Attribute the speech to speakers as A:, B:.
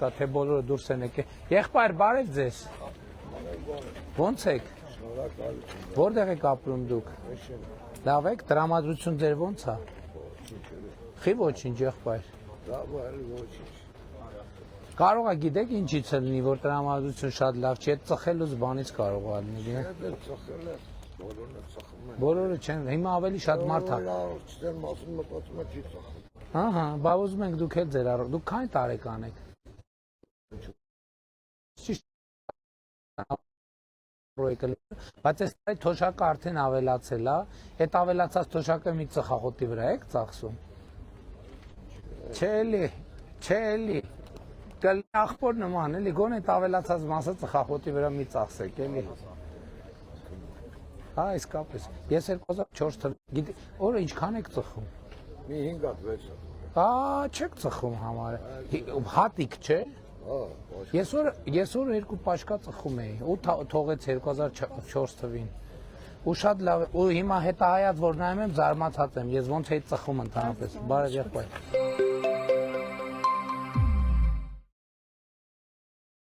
A: կա, թե բոլորը դուրս են եկել։ Եղբայր, բարև ձեզ։ Ո՞նց եք։ Որտեղ եք ապրում դուք։ Լավ եք, տրամադրություն ձեր ո՞նց է։ Խի ոչինչ, եղբայր։ Կարող է գիտեք ինչից է լինի, որ տրամադրություն շատ լավ չի, այդ ծխելուց բանից կարող է լինի։ Բոլորը չեն, հիմա ավելի շատ մարդ է։ Ահա, բա ուզում ենք դուք էլ ձեր առ, դուք քանի տարեկան եք։ Բայց այս թոշակը արդեն ավելացել է, այդ ավելացած թոշակը մի ծխախոտի վրա եք ծախսում։ Չէ, ախպոր նման, էլի, գոնե այդ ավելացած մասը ծխախոտի վրա մի ծախսեք, էլի։ Հա, իսկապես, ես 2004 թվականին, օրը ինչքան եք ծխում։
B: Մի 5 հատ 6 հատ։
A: Հա, չեք ծխում համարը, հատիկ չէ։ Ես օր 2 պաշկա ծխում էի, ու թողեց 2004 թվին։ Ու շատ լավ, ու հիմա հետահայաց որ նայում եմ, զարմացած եմ, ես ոնց էի ծխում ընդհանրապես, բարև եղբայր։